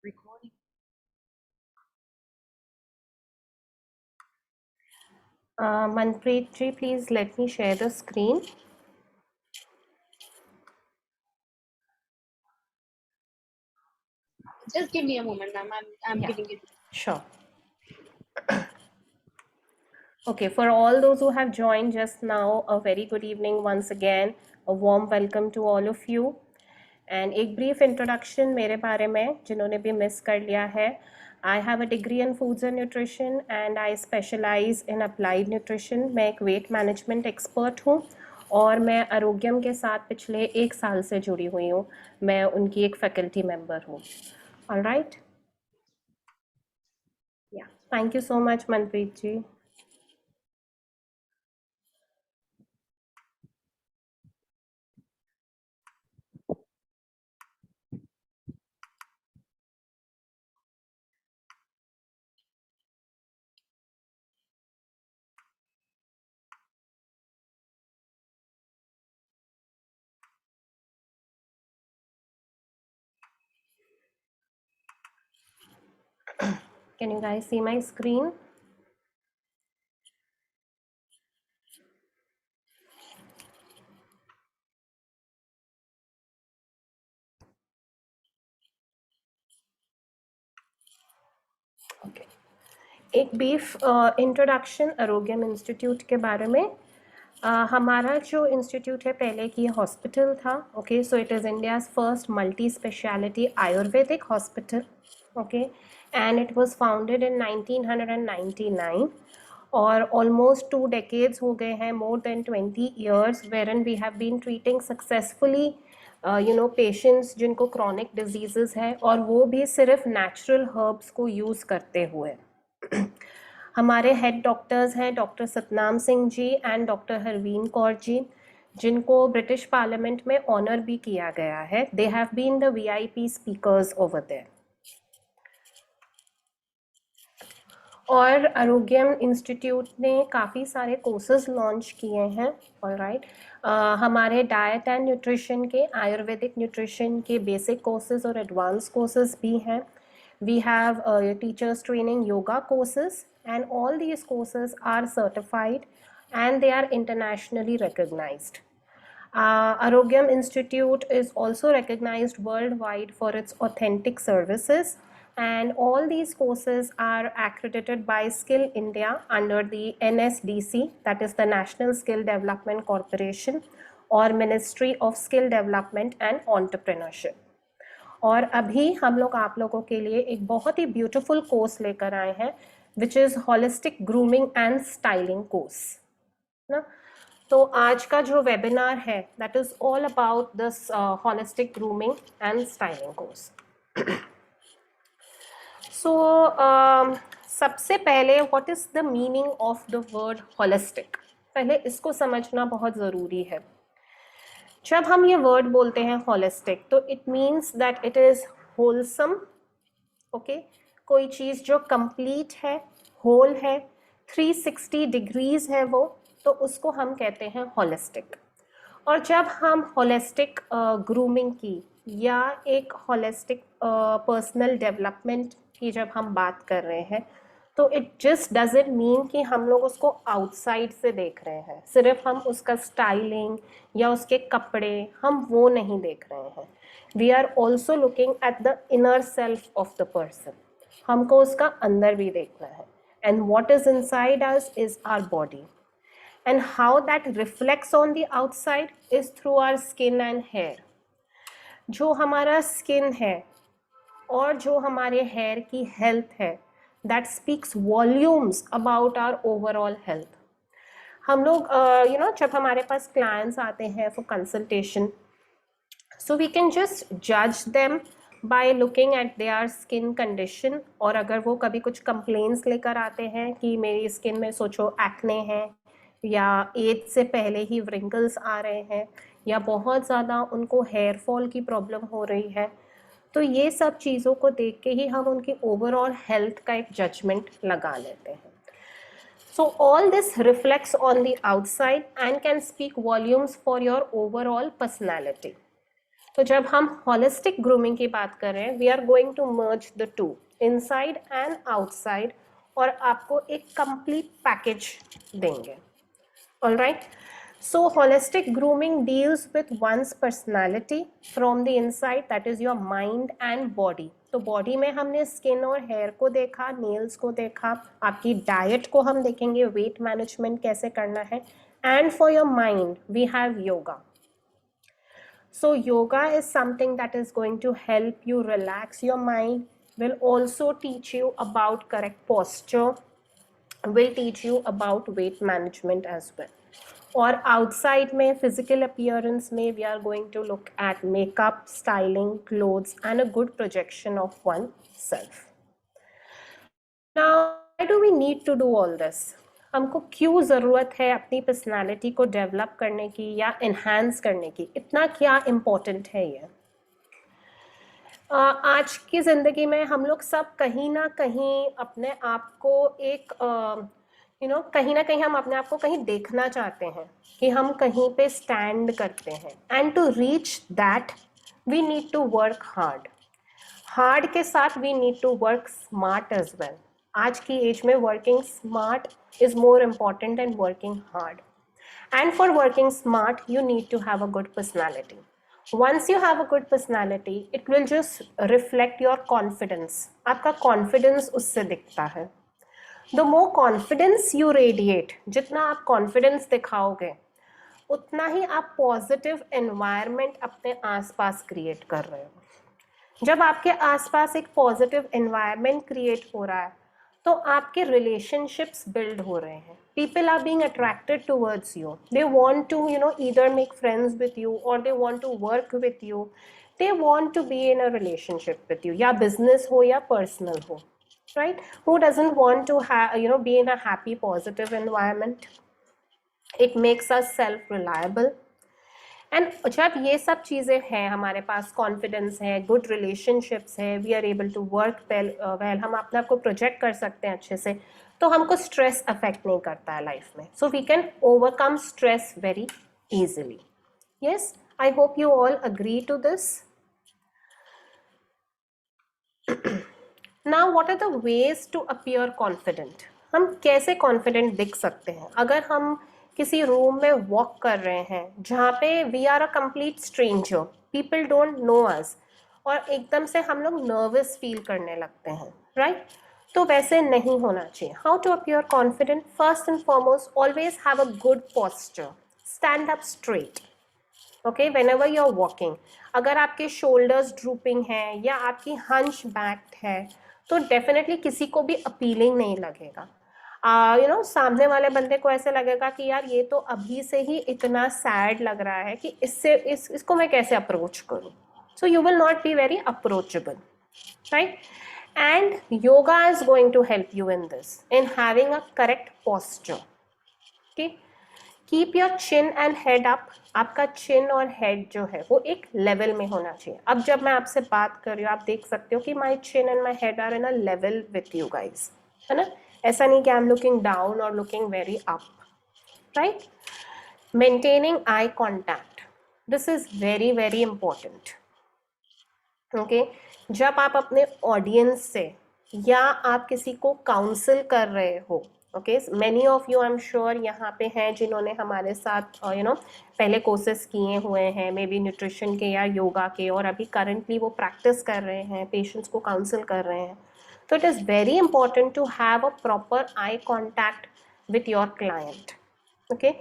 recording. Manpreet ji, please let me share the screen. Just give me a moment, ma'am. I'm Yeah. giving it. Sure. Okay, for all those who have joined just now, a very good evening once again. A warm welcome to all of you. And एक brief introduction मेरे बारे में जिन्होंने भी miss कर लिया है. I have a degree in foods and nutrition and I specialize in applied nutrition. मैं एक weight management expert हूँ और मैं आरोग्यम के साथ पिछले 1 साल से जुड़ी हुई हूँ. मैं उनकी एक faculty member हूँ. All right. Yeah. Thank you so much, Manpreet ji. Can you guys see my screen? Okay. एक ब्रीफ इंट्रोडक्शन आरोग्यम इंस्टीट्यूट के बारे में. हमारा जो इंस्टीट्यूट है पहले की हॉस्पिटल था. Okay, so it is India's first multi speciality Ayurvedic hospital. Okay, and it was founded in 1999 और ऑलमोस्ट 2 decades हो गए हैं, more than 20 years wherein we have been treating successfully patients जिनको क्रॉनिक डिजीज़ है और वो भी सिर्फ नेचुरल हर्ब्स को यूज़ करते हुए. हमारे हेड डॉक्टर्स हैं doctor Satnam Singh ji and doctor Harveen Kaur ji, जिनको ब्रिटिश पार्लियामेंट में ऑनर भी किया गया है. They have been the VIP speakers over there. और आरोग्यम इंस्टीट्यूट ने काफ़ी सारे कोर्सेज लॉन्च किए हैं. ऑलराइट, हमारे डाइट एंड न्यूट्रिशन के, आयुर्वेदिक न्यूट्रिशन के बेसिक कोर्सेज और एडवांस कोर्सेज भी हैं. We have teachers training yoga courses and all these courses are certified and they are internationally recognized. Arogyam Institute is also recognized worldwide for its authentic services, and all these courses are accredited by Skill India under the NSDC, that is the National Skill Development Corporation, or Ministry of Skill Development and Entrepreneurship. और अभी हम लोग आप लोगों के लिए एक बहुत ही ब्यूटीफुल कोर्स लेकर आए हैं, which is holistic grooming and styling course ना. तो आज का जो वेबिनार है that is all about this holistic grooming and styling course. So सबसे पहले what is the meaning of the word holistic, पहले इसको समझना बहुत ज़रूरी है. जब हम ये वर्ड बोलते हैं होलिस्टिक तो it means that it is wholesome. Okay, कोई चीज़ जो कंप्लीट है, होल है, 360 डिग्रीज है वो, तो उसको हम कहते हैं होलिस्टिक. और जब हम होलिस्टिक ग्रूमिंग की या एक होलिस्टिक पर्सनल डेवलपमेंट की जब हम बात कर रहे हैं तो इट जस्ट डजंट मीन कि हम लोग उसको आउटसाइड से देख रहे हैं, सिर्फ हम उसका स्टाइलिंग या उसके कपड़े हम वो नहीं देख रहे हैं. We are also looking at the inner self of the person. हमको उसका अंदर भी देखना है. And what is inside us is our body, and how that reflects on the outside is through our skin and hair. जो हमारा skin है और जो हमारे हेयर की हेल्थ है, that speaks volumes about our overall health. हम लोग जब हमारे पास क्लाइंट्स आते हैं for consultation, so we can just judge them by looking at their skin condition. और अगर वो कभी कुछ कंप्लेंट्स लेकर आते हैं कि मेरी स्किन में सोचो एक्ने है या एज से पहले ही व्रिंकल्स आ रहे हैं या बहुत ज़्यादा उनको हेयर फॉल की प्रॉब्लम हो रही है, तो ये सब चीज़ों को देख के ही हम उनकी ओवरऑल हेल्थ का एक जजमेंट लगा लेते हैं. So all this reflects on the outside and can speak volumes for your overall personality. तो जब हम होलिस्टिक ग्रूमिंग की बात कर रहे हैं, we are going to merge the two, inside and outside, और आपको एक कंप्लीट पैकेज देंगे. Alright, so holistic grooming deals with one's personality from the inside, that is your mind and body. तो बॉडी में हमने स्किन और hair को देखा, नेल्स को देखा, आपकी डाइट को हम देखेंगे, वेट मैनेजमेंट कैसे करना है, and for your mind we have yoga. So yoga is something that is going to help you relax your mind, will also teach you about correct posture, will teach you about weight management as well. और outside में physical appearance में we are going to look at makeup, styling, clothes and a good projection of oneself. Now why do we need to do all this? हमको क्यों ज़रूरत है अपनी personality को develop करने की या इन्हांस करने की? इतना क्या इम्पोर्टेंट है ये? आज की ज़िंदगी में हम लोग सब कहीं ना कहीं अपने आप को एक कहीं ना कहीं हम अपने आप को कहीं देखना चाहते हैं कि हम कहीं पे स्टैंड करते हैं. And to reach that we need to work hard के साथ we need to work smart as well. आज की एज में working smart is more important than working hard. And for working smart you need to have a good personality. Once you have a good personality, it will just reflect your confidence. आपका confidence उससे दिखता है. The more confidence you radiate, जितना आप confidence दिखाओगे, उतना ही आप positive environment अपने आसपास create कर रहे हो. जब आपके आसपास एक positive environment create हो रहा है, तो आपके relationships build हो रहे हैं. People are being attracted towards you. They want to, either make friends with you or they want to work with you. They want to be in a relationship with you. या business हो या personal हो, right? Who doesn't want to be in a happy, positive environment? It makes us self-reliable. And जब ये सब चीज़ें हैं, हमारे पास कॉन्फिडेंस है, गुड रिलेशनशिप्स है, we are able to work well, हम अपने आप को प्रोजेक्ट कर सकते हैं अच्छे से, तो हमको स्ट्रेस अफेक्ट नहीं करता है लाइफ में. So we can overcome stress very easily. Yes, I hope you all agree to this. Now what are the ways to appear confident? हम कैसे कॉन्फिडेंट दिख सकते हैं? अगर हम किसी रूम में वॉक कर रहे हैं जहाँ पे we are a complete stranger, people don't know us, और एकदम से हम लोग नर्वस फील करने लगते हैं, राइट? तो वैसे नहीं होना चाहिए. How to appear confident? First and foremost, always have a good posture. Stand up straight. Okay, whenever you are walking. अगर आपके शोल्डर्स ड्रूपिंग हैं या आपकी हंच बैक है, तो डेफिनेटली किसी को भी अपीलिंग नहीं लगेगा. सामने वाले बंदे को ऐसे लगेगा कि यार ये तो अभी से ही इतना सैड लग रहा है कि इसको मैं कैसे अप्रोच करूं. So you will not be very approachable, right? And yoga is going to help you in this, in having a correct posture. Okay, keep your chin and head up. आपका चिन और हेड जो है वो एक level में होना चाहिए. अब जब मैं आपसे बात कर रही हूँ, आप देख सकते हो कि my chin and my head are in a level with you guys, है ना? ऐसा नहीं कि आई एम लुकिंग डाउन और looking very up, right? Maintaining eye contact, this is very very important. Okay, जब आप अपने ऑडियंस से या आप किसी को काउंसिल कर रहे हो, okay, many of you I am sure यहाँ पे हैं जिन्होंने हमारे साथ पहले कोर्सेज किए हुए हैं, मे बी न्यूट्रिशन के या योगा के, और अभी करंटली वो प्रैक्टिस कर रहे हैं, पेशेंट्स को काउंसिल कर रहे हैं. So it is very important to have a proper eye contact with your client. Okay,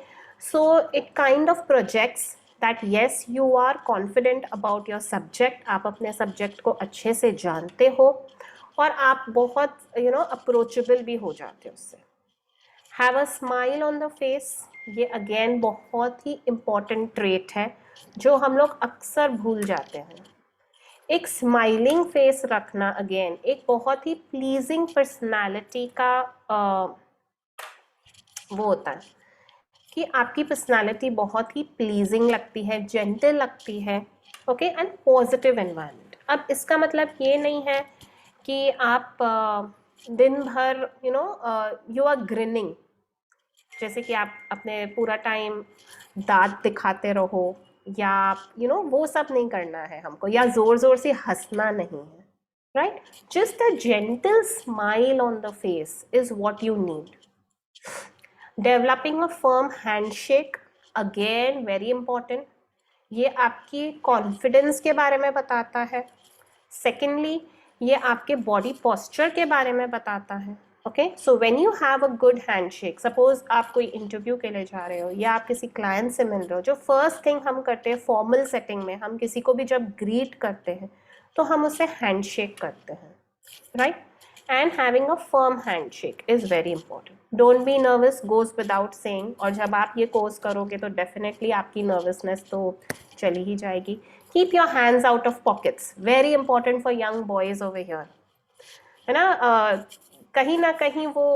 so it kind of projects that yes, you are confident about your subject. आप अपने subject को अच्छे से जानते हो और आप बहुत approachable भी हो जाते हो उससे. Have a smile on the face. ये again बहुत ही important trait है जो हम लोग अक्सर भूल जाते हैं. एक स्माइलिंग फेस रखना अगेन एक बहुत ही प्लीजिंग पर्सनालिटी का वो होता है कि आपकी पर्सनालिटी बहुत ही प्लीजिंग लगती है, जेंटल लगती है. Okay, and positive environment. अब इसका मतलब ये नहीं है कि आप दिन भर यू आर ग्रिनिंग, जैसे कि आप अपने पूरा टाइम दांत दिखाते रहो, या वो सब नहीं करना है हमको, या जोर जोर से हंसना नहीं है, right? Just a gentle smile on the face is what you need. Developing a firm handshake, again very important. ये आपकी कॉन्फिडेंस के बारे में बताता है. सेकेंडली, ये आपके बॉडी पोस्चर के बारे में बताता है. Okay, so when you have a good handshake, suppose आप कोई इंटरव्यू के लिए जा रहे हो या आप किसी क्लाइंट से मिल रहे हो, जो फर्स्ट थिंग हम करते हैं फॉर्मल सेटिंग में, हम किसी को भी जब ग्रीट करते हैं तो हम उसे हैंडशेक करते हैं, right? And having a firm handshake is very important. Don't be nervous, goes without saying. और जब आप ये कोर्स करोगे तो डेफिनेटली आपकी नर्वसनेस तो चली ही जाएगी. Keep your hands out of pockets, very important for young boys over here, है ना? कहीं ना कहीं वो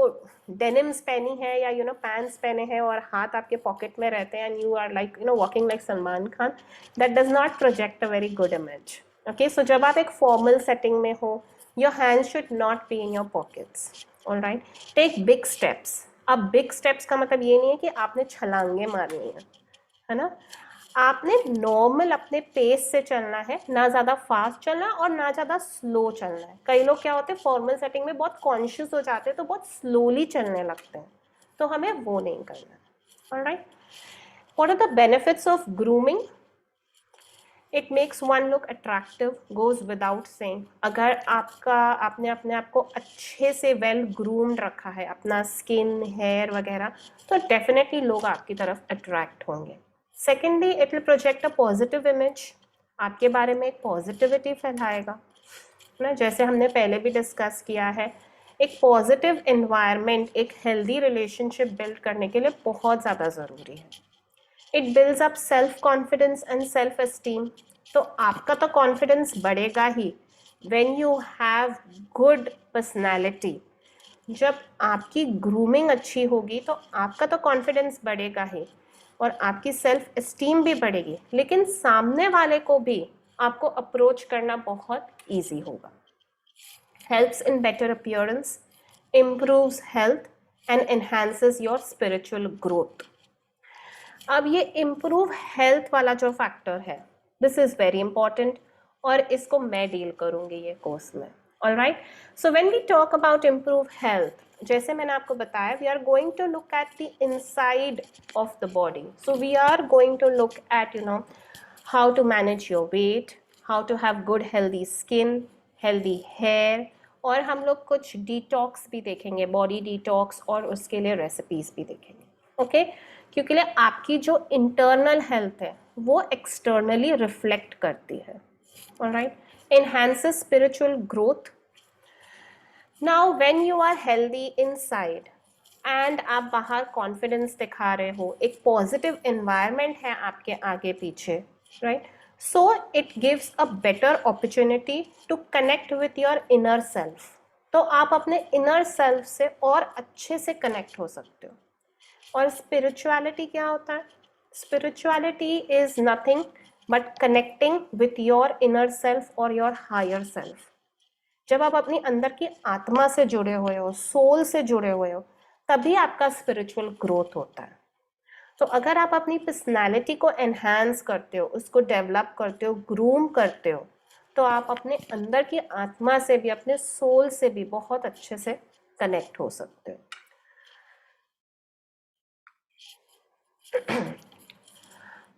डेनिम्स पहनी है या पैंट्स पहने हैं और हाथ आपके पॉकेट में रहते हैं and you are like walking like Salman Khan. That does not project a very good image. Okay, so जब आप एक फॉर्मल सेटिंग में हो, your hand should not be in your pockets. Alright, take big steps. अब big steps का मतलब ये नहीं है कि आपने छलांगे मारनी है ना? आपने नॉर्मल अपने पेस से चलना है, ना ज़्यादा फास्ट चलना और ना ज़्यादा स्लो चलना है. कई लोग क्या होते हैं फॉर्मल सेटिंग में बहुत कॉन्शियस हो जाते हैं तो बहुत स्लोली चलने लगते हैं, तो हमें वो नहीं करना. Alright, what are the benefits of grooming? It makes one look attractive, goes without saying. अगर आपने अपने आप को अच्छे से वेल ग्रूम्ड रखा है, अपना स्किन, हेयर वगैरह, तो डेफिनेटली लोग आपकी तरफ अट्रैक्ट होंगे. Secondly, it will project a positive image. आपके बारे में एक पॉजिटिविटी फैलाएगा ना, जैसे हमने पहले भी डिस्कस किया है. एक पॉजिटिव एनवायरनमेंट एक हेल्दी रिलेशनशिप बिल्ड करने के लिए बहुत ज़्यादा ज़रूरी है. It builds up self confidence and self esteem. तो आपका तो कॉन्फिडेंस बढ़ेगा ही when you have good personality. जब आपकी ग्रूमिंग अच्छी होगी तो आपका तो कॉन्फिडेंस बढ़ेगा ही और आपकी सेल्फ एस्टीम भी बढ़ेगी, लेकिन सामने वाले को भी आपको अप्रोच करना बहुत ईजी होगा. Helps in better appearance, improves health and enhances your spiritual growth. अब ये इम्प्रूव हेल्थ वाला जो फैक्टर है, दिस इज वेरी इंपॉर्टेंट और इसको मैं डील करूंगी ये कोर्स में. Alright, so when we talk about improve health, जैसे मैंने आपको बताया, we are going to look at the inside of the body. So we are going to look at how to manage your weight, how to have good healthy skin, healthy hair, और हम लोग कुछ detox भी देखेंगे, body detox, और उसके लिए recipes भी देखेंगे. ओके, क्योंकि आपकी जो इंटरनल हेल्थ है वो एक्सटर्नली रिफ्लेक्ट करती है. Alright, enhances spiritual growth. Now when you are healthy inside and आप बाहर कॉन्फिडेंस दिखा रहे हो, एक पॉजिटिव एनवायरनमेंट है आपके आगे पीछे, right? So it gives a better opportunity to connect with your inner self. तो आप अपने इनर सेल्फ से और अच्छे से कनेक्ट हो सकते हो. और स्पिरिचुअलिटी क्या होता है? Spirituality is nothing but connecting with your inner self और योर हायर सेल्फ. जब आप अपनी अंदर की आत्मा से जुड़े हुए हो, सोल से जुड़े हुए हो, तभी आपका स्पिरिचुअल ग्रोथ होता है. तो अगर आप अपनी पर्सनैलिटी को एनहांस करते हो, उसको डेवलप करते हो, ग्रूम करते हो, तो आप अपने अंदर की आत्मा से भी, अपने सोल से भी बहुत अच्छे से कनेक्ट हो सकते हो.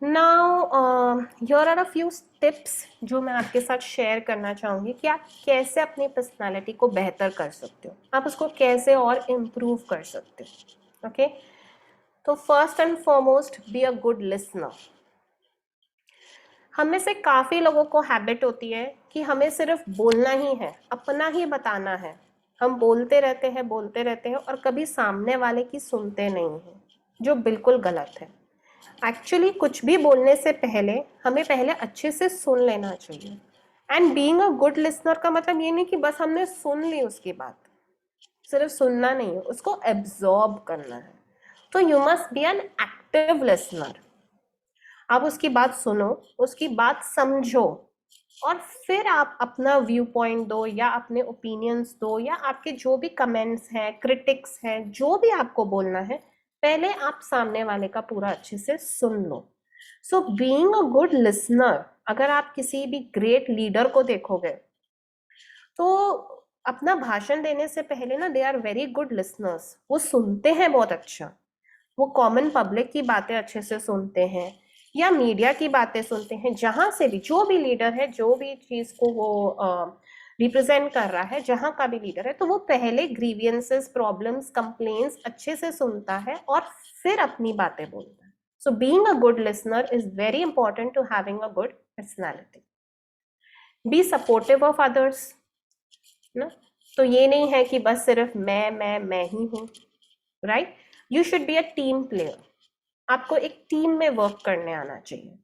Now here are a few tips जो मैं आपके साथ शेयर करना चाहूँगी कि आप कैसे अपनी पर्सनालिटी को बेहतर कर सकते हो, आप उसको कैसे और इम्प्रूव कर सकते हो. ओके, तो first and foremost, be a good listener. हम में से काफ़ी लोगों को हैबिट होती है कि हमें सिर्फ बोलना ही है, अपना ही बताना है. हम बोलते रहते हैं और कभी सामने वाले की सुनते नहीं हैं, जो बिल्कुल गलत है. एक्चुअली कुछ भी बोलने से पहले हमें पहले अच्छे से सुन लेना चाहिए. And being a good listener का मतलब ये नहीं कि बस हमने सुन ली उसकी बात, सिर्फ सुनना नहीं है, उसको एब्जॉर्ब करना है. तो you must be an active listener. आप उसकी बात सुनो, उसकी बात समझो, और फिर आप अपना व्यू पॉइंट दो या अपने ओपिनियंस दो, या आपके जो भी कमेंट्स हैं, क्रिटिक्स हैं, जो भी आपको बोलना है, पहले आप सामने वाले का पूरा अच्छे से सुन लो. So being a good listener, अगर आप किसी भी ग्रेट लीडर को देखोगे तो अपना भाषण देने से पहले ना they are very good listeners, वो सुनते हैं बहुत अच्छा, वो कॉमन पब्लिक की बातें अच्छे से सुनते हैं या मीडिया की बातें सुनते हैं, जहां से भी जो भी लीडर है, जो भी चीज को वो रिप्रेजेंट कर रहा है, जहां का भी लीडर है, तो वो पहले ग्रीवियंसेस, प्रॉब्लम्स, कंप्लेंट्स अच्छे से सुनता है और फिर अपनी बातें बोलता है. So being a good listener is very important to having a good personality. Be supportive of others ना. तो ये नहीं है कि बस सिर्फ मैं ही हूँ, right. You should be a team player. आपको एक टीम में वर्क करने आना चाहिए.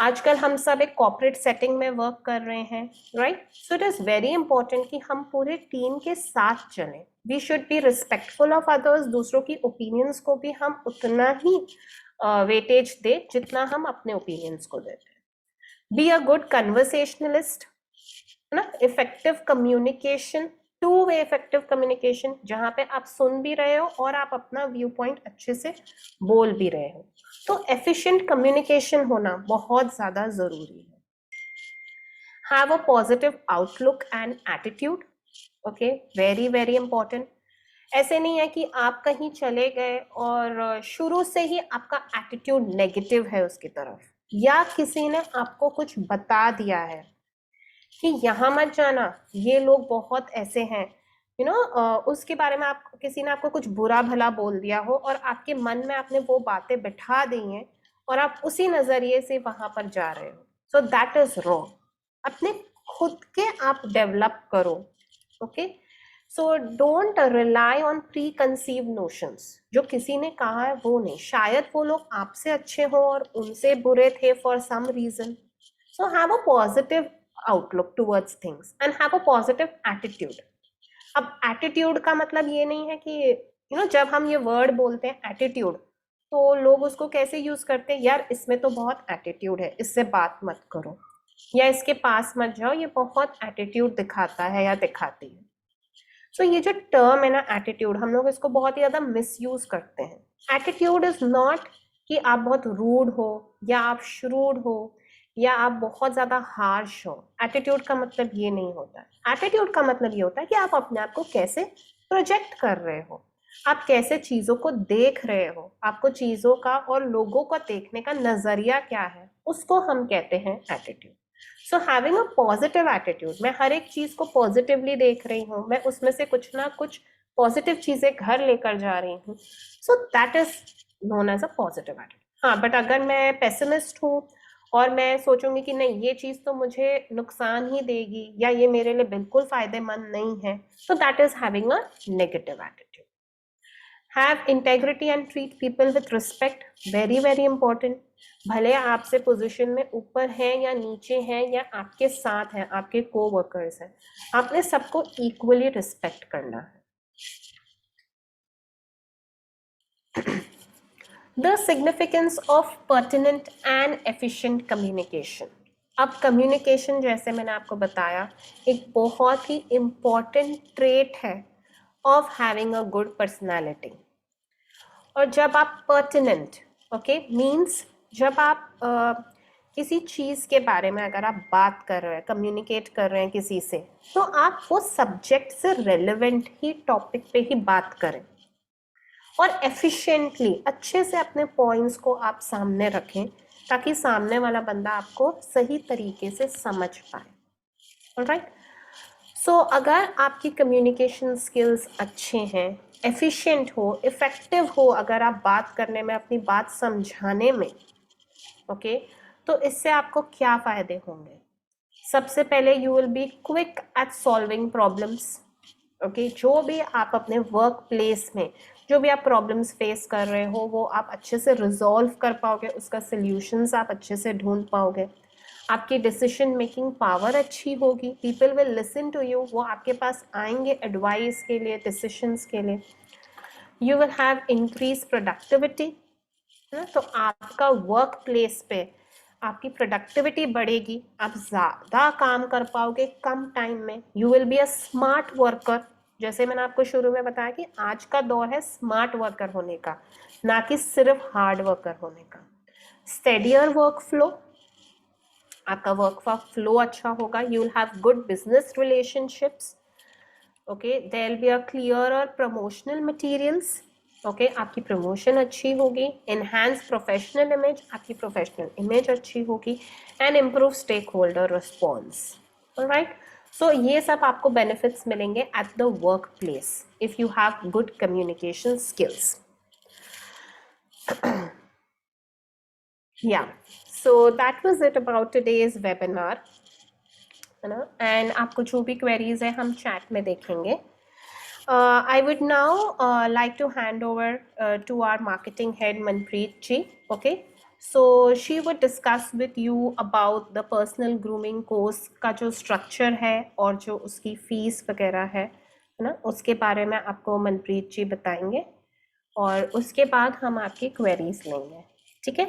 आजकल हम सब एक कॉर्पोरेट सेटिंग में वर्क कर रहे हैं, right. So it is very important कि हम पूरे टीम के साथ चलें. We should be respectful of others. दूसरों की ओपिनियंस को भी हम उतना ही वेटेज दे जितना हम अपने ओपिनियंस को देते हैं. बी अ गुड कन्वर्सेशनलिस्ट, है ना. Effective communication, two way effective communication, जहां पे आप सुन भी रहे हो और आप अपना व्यू पॉइंट अच्छे से बोल भी रहे हो. तो एफिशिएंट कम्युनिकेशन होना बहुत ज्यादा जरूरी है. Have a positive outlook and attitude. Okay, very very important. ऐसे नहीं है कि आप कहीं चले गए और शुरू से ही आपका एटीट्यूड नेगेटिव है उसकी तरफ, या किसी ने आपको कुछ बता दिया है कि यहाँ मत जाना, ये लोग बहुत ऐसे हैं, यू नो, उसके बारे में आप, किसी ने आपको कुछ बुरा भला बोल दिया हो और आपके मन में आपने वो बातें बिठा दी हैं और आप उसी नजरिए से वहां पर जा रहे हो. सो दैट इज रॉन्ग. अपने खुद के आप डेवलप करो. Okay. So don't rely on pre conceive notions. जो किसी ने कहा है वो नहीं, शायद वो लोग आपसे अच्छे हो और उनसे बुरे थे for some reason. So have a positive outlook towards things and have a positive attitude. अब एटीट्यूड का मतलब ये नहीं है कि जब हम ये वर्ड बोलते हैं एटीट्यूड, तो लोग उसको कैसे यूज करते हैं, यार इसमें तो बहुत एटीट्यूड है, इससे बात मत करो, या इसके पास मत जाओ, ये बहुत एटीट्यूड दिखाता है या दिखाती है. सो ये जो टर्म है ना एटीट्यूड, हम लोग इसको बहुत ही ज्यादा मिसयूज करते हैं. एटीट्यूड इज नॉट कि आप बहुत रूड हो या आप श्रूड हो या आप बहुत ज्यादा हार्श हो. एटीट्यूड का मतलब ये नहीं होता है. एटीट्यूड का मतलब ये होता है कि आप अपने आप को कैसे प्रोजेक्ट कर रहे हो, आप कैसे चीजों को देख रहे हो, आपको चीजों का और लोगों का देखने का नजरिया क्या है, उसको हम कहते हैं attitude. So having a positive attitude, मैं हर एक चीज को पॉजिटिवली देख रही हूँ, मैं उसमें से कुछ ना कुछ पॉजिटिव चीजें घर लेकर जा रही हूँ. So that is known as a positive attitude. हाँ, बट अगर मैं पेसिमिस्ट हूँ और मैं सोचूंगी कि नहीं ये चीज तो मुझे नुकसान ही देगी या ये मेरे लिए बिल्कुल फायदेमंद नहीं है, तो that is having a negative attitude. Have integrity and treat people with respect. Very very important. भले आपसे पोजीशन में ऊपर हैं या नीचे हैं या आपके साथ हैं, आपके को वर्कर्स हैं, आपने सबको इक्वली रिस्पेक्ट करना है. The significance of pertinent and efficient communication. अब कम्युनिकेशन, जैसे मैंने आपको बताया, एक बहुत ही इंपॉर्टेंट ट्रेट है of having a good personality. और जब आप पर्टिनेंट, ओके, मीन्स जब आप किसी चीज के बारे में अगर आप बात कर रहे हैं, कम्युनिकेट कर रहे हैं किसी से, तो आप वो सब्जेक्ट से रेलेवेंट ही टॉपिक पे ही बात करें और एफिशिएंटली अच्छे से अपने पॉइंट्स को आप सामने रखें ताकि सामने वाला बंदा आपको सही तरीके से समझ पाए. ऑलराइट. सो अगर आपकी कम्युनिकेशन स्किल्स अच्छे हैं, एफिशिएंट हो, इफेक्टिव हो, अगर आप बात करने में, अपनी बात समझाने में, ओके, तो इससे आपको क्या फायदे होंगे. सबसे पहले you will be quick eight solving problems. Okay, जो भी आप अपने वर्क प्लेस में जो भी आप प्रॉब्लम्स फेस कर रहे हो वो आप अच्छे से रिजॉल्व कर पाओगे, उसका सल्यूशंस आप अच्छे से ढूंढ पाओगे. आपकी डिसीजन मेकिंग पावर अच्छी होगी. People will listen to you. वो आपके पास आएंगे एडवाइस के लिए, डिसीशंस के लिए. You will have increase productivity. तो आपका वर्क प्लेस पे आपकी प्रोडक्टिविटी बढ़ेगी, आप ज़्यादा काम कर पाओगे कम टाइम में. You will be a smart worker. जैसे मैंने आपको शुरू में बताया कि आज का दौर है स्मार्ट वर्कर होने का, ना कि सिर्फ हार्ड वर्कर होने का. स्टेडियर वर्क फ्लो, आपका वर्क का फ्लो अच्छा होगा, you will have good business relationships, okay, there will be a clear और प्रमोशनल मटेरियल्स, ओके, आपकी प्रमोशन अच्छी होगी, एनहांस प्रोफेशनल इमेज, आपकी प्रोफेशनल इमेज अच्छी होगी, and improve stakeholder response, alright. So ये सब आपको बेनिफिट्स मिलेंगे at the workplace if you have good communication skills. Yeah, so that was it about today's webinar, है ना, and आपको जो भी क्वेरीज है हम चैट में देखेंगे। I would now like to hand over to our marketing head Manpreet ji. Okay, so she would discuss with you about the personal grooming course का जो structure है और जो उसकी फीस वगैरह है ना, उसके बारे में आपको मनप्रीत जी बताएंगे और उसके बाद हम आपकी क्वेरीज लेंगे, ठीक है।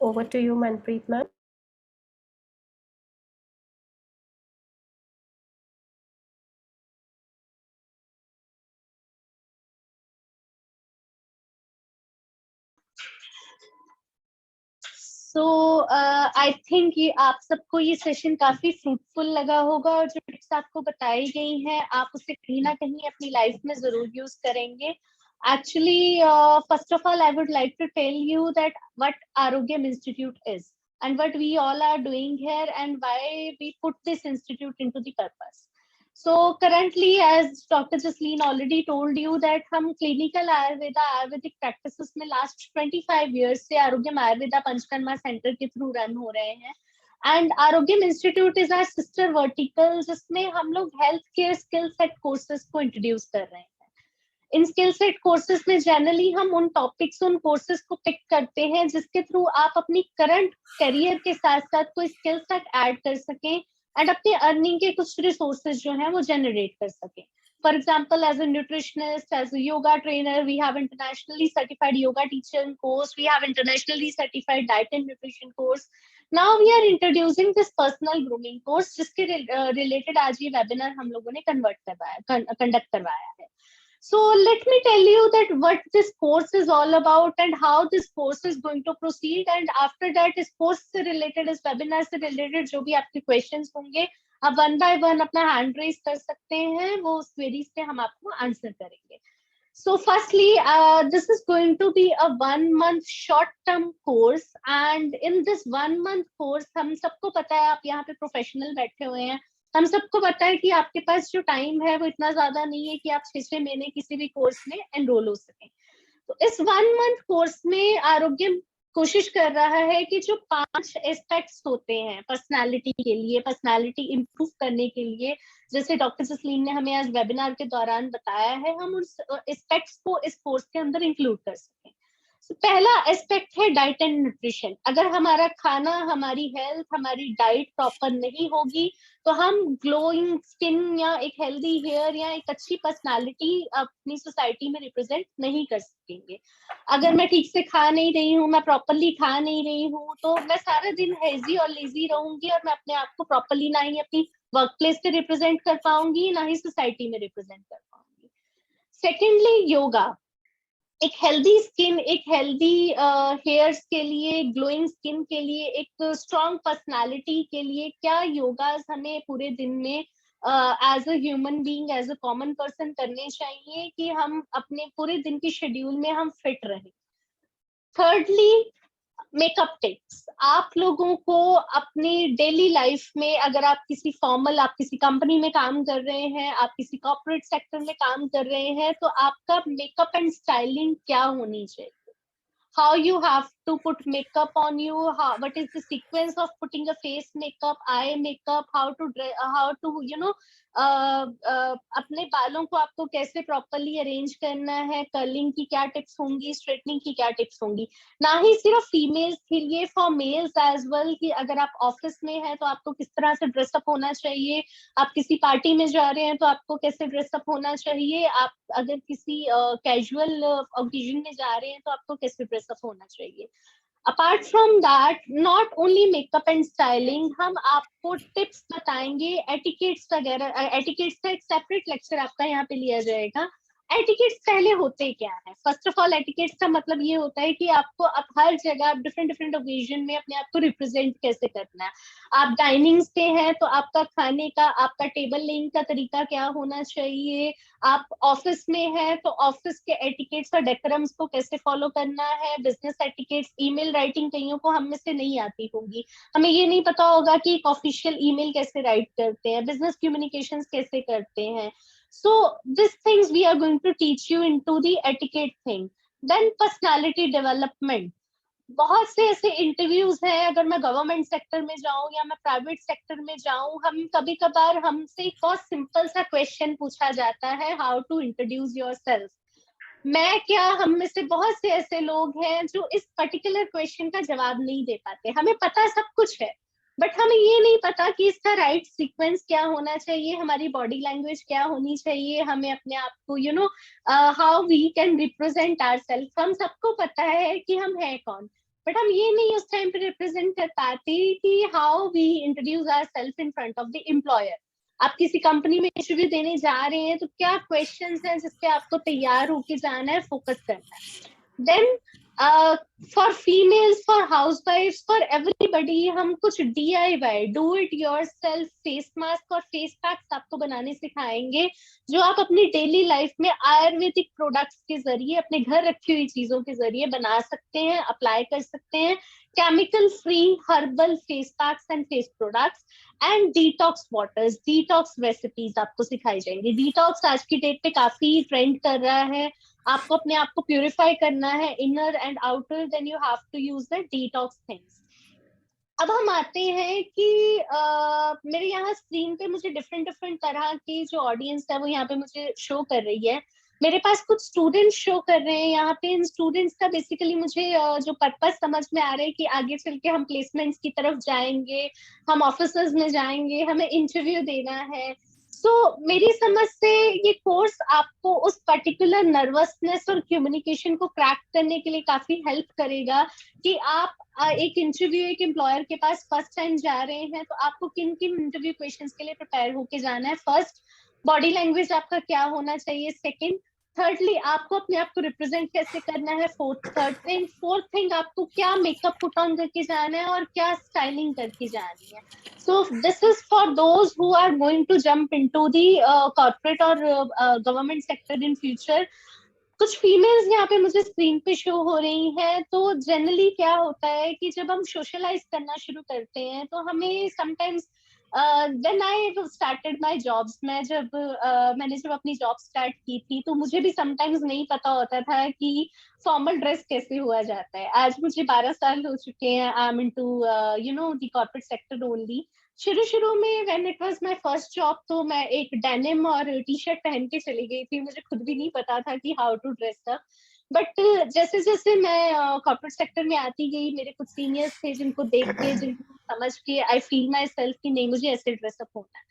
Over to you, Manpreet ma'am. So I think ये आप सबको ये सेशन काफी फ्रूटफुल लगा होगा और जो टिप्स आपको बताई गई हैं आप उसे कहीं ना कहीं अपनी लाइफ में जरूर यूज करेंगे। Actually first of all I would like to tell you that what Arogyam institute is and what we all are doing here and why we put this institute into the purpose. So currently, as Dr. Jasleen already told you that हम clinical Ayurveda Ayurvedic practices में last 25 years से Arogyam Ayurveda Panchakarma centre के through run हो रहे हैं and Arogyam institute is our sister vertical जिसमें हम लोग health care skill set courses को इंट्रोड्यूस कर रहे हैं। इन स्किल सेट कोर्सेज में जनरली हम उन टॉपिक्स उन कोर्सेज को पिक करते हैं जिसके थ्रू आप अपनी करंट करियर के साथ साथ कोई स्किल सेट ऐड कर सकें एंड अपने अर्निंग के कुछ रिसोर्सेज जो हैं वो जनरेट कर सकें। For example as a nutritionist, as a yoga trainer, we have internationally certified yoga teacher course, we have internationally certified diet and nutrition course. Now we are introducing this personal grooming course जिसके related आज ये webinar हम लोगों ने conduct करवाया है। So let me tell you that what this course is all about and how this course is going to proceed, and after that इस course से related, इस webinar से related जो भी आपके questions होंगे आप one by one अपना hand raise कर सकते हैं, वो उस queries पे हम आपको answer करेंगे। So firstly, this is going to be a 1 month short term course, and in this 1 month course हम सबको पता है आप यहाँ पे professional बैठे हुए हैं, हम सबको पता है कि आपके पास जो टाइम है वो इतना ज्यादा नहीं है कि आप 6 महीने किसी भी कोर्स में एनरोल हो सकें। तो इस 1 मंथ कोर्स में आरोग्य कोशिश कर रहा है कि जो 5 एस्पेक्ट्स होते हैं पर्सनालिटी के लिए, पर्सनालिटी इंप्रूव करने के लिए, जैसे डॉक्टर जसलीन ने हमें आज वेबिनार के दौरान बताया है, हम उस एस्पेक्ट्स को इस कोर्स के अंदर इंक्लूड कर सकें। पहला एस्पेक्ट है डाइट एंड न्यूट्रिशन। अगर हमारा खाना, हमारी हेल्थ, हमारी डाइट प्रॉपर नहीं होगी तो हम ग्लोइंग स्किन या एक हेल्दी हेयर या एक अच्छी पर्सनालिटी अपनी सोसाइटी में रिप्रेजेंट नहीं कर सकेंगे। अगर मैं ठीक से खा नहीं रही हूँ, मैं प्रॉपरली खा नहीं रही हूँ, तो मैं सारा दिन हेजी और लेजी रहूंगी और मैं अपने आप को प्रॉपरली ना ही अपनी वर्क प्लेस पे रिप्रेजेंट कर पाऊंगी ना ही सोसाइटी में रिप्रेजेंट कर पाऊंगी। सेकेंडली, योगा। एक हेल्दी स्किन, एक हेल्दी हेयर्स के लिए, ग्लोइंग स्किन के लिए, एक स्ट्रॉन्ग पर्सनालिटी के लिए क्या योगास हमें पूरे दिन में as a human being, as a common person करने चाहिए कि हम अपने पूरे दिन की शेड्यूल में हम फिट रहें। Thirdly, makeup tips. आप लोगों को अपनी डेली लाइफ में, अगर आप किसी फॉर्मल, आप किसी कंपनी में काम कर रहे हैं, आप किसी कॉर्पोरेट सेक्टर में काम कर रहे हैं, तो आपका मेकअप एंड स्टाइलिंग क्या होनी चाहिए। How you have to put makeup on you, what is the sequence of putting a face makeup, eye makeup, how to अपने बालों को आपको कैसे प्रॉपरली अरेंज करना है, कर्लिंग की क्या टिप्स होंगी, स्ट्रेटनिंग की क्या टिप्स होंगी। ना ही सिर्फ फीमेल्स के लिए, फॉर मेल्स एज वेल, कि अगर आप ऑफिस में हैं तो आपको किस तरह से ड्रेसअप होना चाहिए, आप किसी पार्टी में जा रहे हैं तो आपको कैसे ड्रेसअप होना चाहिए, आप अगर किसी कैजुअल ओकेजन में जा रहे हैं तो आपको कैसे ड्रेसअप होना चाहिए। Apart from that, not only makeup and styling, हम आपको टिप्स बताएंगे एटिकेट्स वगैरह। एटिकेट्स का एक सेपरेट लेक्चर आपका यहाँ पे लिया जाएगा। एटिकेट्स पहले होते क्या है? फर्स्ट ऑफ ऑल एटिकेट्स का मतलब ये होता है कि आपको अब हर जगह डिफरेंट डिफरेंट ओकेजन में अपने आप को रिप्रेजेंट कैसे करना है। आप डाइनिंग्स पे हैं तो आपका खाने का, आपका टेबल लेइंग का तरीका क्या होना चाहिए। आप ऑफिस में हैं तो ऑफिस के एटिकेट्स और डेकोरम्स को कैसे फॉलो करना है। बिजनेस एटिकेट्स, ईमेल राइटिंग कईयों को हम में से नहीं आती होगी, हमें ये नहीं पता होगा कि एक ऑफिशियल ईमेल कैसे राइट करते हैं, बिजनेस कम्युनिकेशंस कैसे करते हैं। So these things we are going to teach you into the etiquette thing. Then personality development. बहुत से ऐसे इंटरव्यूज हैं, अगर मैं गवर्नमेंट सेक्टर में जाऊं या मैं प्राइवेट सेक्टर में जाऊं, हम कभी कभार हमसे एक बहुत सिंपल सा क्वेश्चन पूछा जाता है, हाउ टू इंट्रोड्यूस योरसेल्फ। मैं क्या, हम में से बहुत से ऐसे लोग हैं जो इस पर्टिकुलर क्वेश्चन का जवाब नहीं दे पाते। हमें पता सब कुछ है, बट हमें ये नहीं पता कि इसका राइट सीक्वेंस क्या होना चाहिए, हमारी बॉडी लैंग्वेज क्या होनी चाहिए, हमें अपने आप को how we can represent our self. हम सबको पता है कि हम हैं कौन, बट हम ये नहीं उस टाइम पे रिप्रेजेंट कर पाते कि how we introduce our self in front of the employer. आप किसी कंपनी में इंटरव्यू देने जा रहे हैं तो क्या क्वेश्चंस हैं जिसपे आपको तैयार होके जाना है, फोकस करना है। देन फॉर फीमेल्स, फॉर हाउसवाइफ्स, फॉर एवरीबडी हम कुछ DIY, do it yourself face mask और फेस पैक्स आपको बनाने सिखाएंगे, जो आप अपनी डेली लाइफ में आयुर्वेदिक प्रोडक्ट्स के जरिए, अपने घर रखी हुई चीजों के जरिए बना सकते हैं, अप्लाई कर सकते हैं। Chemical free herbal face packs and face products and detox waters, detox recipes आपको सिखाई जाएंगी। डिटॉक्स आज की डेट पे काफी ट्रेंड कर रहा है। आपको अपने आप को प्यूरिफाई करना है inner and outer, then you have to use the detox things. अब हम आते हैं कि मेरे यहाँ स्क्रीन पे मुझे डिफरेंट डिफरेंट तरह की जो ऑडियंस है वो यहाँ पे मुझे शो कर रही है। मेरे पास कुछ स्टूडेंट्स शो कर रहे हैं यहाँ पे। इन स्टूडेंट्स का बेसिकली मुझे जो पर्पस समझ में आ रहा है कि आगे चल के हम प्लेसमेंट्स की तरफ जाएंगे, हम ऑफिसर्स में जाएंगे, हमें इंटरव्यू देना है। सो मेरी समझ से ये कोर्स आपको उस पर्टिकुलर नर्वसनेस और कम्युनिकेशन को क्रैक करने के लिए काफी हेल्प करेगा कि आप एक इंटरव्यू, एक एम्प्लॉयर के पास फर्स्ट टाइम जा रहे हैं तो आपको किन किन इंटरव्यू क्वेश्चंस के लिए प्रिपेयर होके जाना है। फर्स्ट, बॉडी लैंग्वेज आपका क्या होना चाहिए। सेकंड, थर्डली आपको अपने आप को रिप्रेजेंट कैसे करना है। फोर्थ थिंग आपको क्या मेकअप पुट ऑन करके जाना है और क्या स्टाइलिंग करके जानी है। So this is for those who are going to jump into the corporate और गवर्नमेंट सेक्टर इन फ्यूचर। कुछ फीमेल्स यहाँ पे मुझे स्क्रीन पे शो हो रही हैं। तो जनरली क्या होता है कि जब हम सोशलाइज करना शुरू करते हैं तो हमें sometimes, when I started my jobs, मैंने जब अपनी जॉब स्टार्ट की थी तो मुझे भी समटाइम्स नहीं पता होता था कि फॉर्मल ड्रेस कैसे हुआ जाता है। आज मुझे 12 साल हो चुके हैं, I am into the corporate sector only. शुरू शुरू में when it was my first job तो मैं एक डेनिम और टी शर्ट पहन के चली गई थी, मुझे खुद भी नहीं पता था कि how to dress up. But जैसे जैसे मैं कॉर्पोरेट सेक्टर में आती गई, मेरे कुछ सीनियर्स थे जिनको देख के, जिनको समझ के आई फील माई सेल्फ कि नहीं, मुझे ऐसे ड्रेसअप होना है।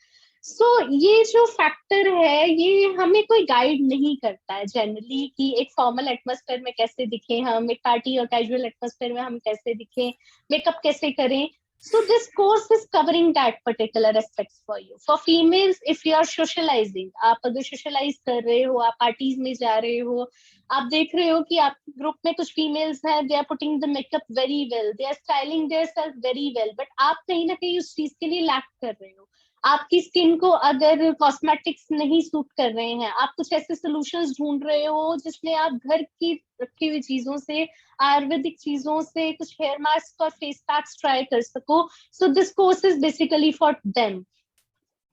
सो ये जो फैक्टर है ये हमें कोई गाइड नहीं करता है जनरली कि एक फॉर्मल एटमॉस्फेयर में कैसे दिखें हम, एक पार्टी और कैजुअल एटमॉस्फेयर में हम कैसे दिखें, मेकअप कैसे करें। So this course is covering that particular aspects for you. For females, if you are socializing, आप अगर socialize कर रहे हो, आप parties में जा रहे हो, आप देख रहे हो कि आप ग्रुप में कुछ फीमेल्स हैं, they are putting the makeup very well, they are styling their self very well, but आप कहीं ना कहीं उस चीज के लिए लैक कर रहे हो। आपकी स्किन को अगर कॉस्मेटिक्स नहीं सूट कर रहे हैं, आप कुछ ऐसे सोल्यूशंस ढूंढ रहे हो जिसमें आप घर की रखी हुई चीजों से, आयुर्वेदिक चीजों से कुछ हेयर मास्क और फेस पैक्स ट्राई कर सको। So this course is basically for them.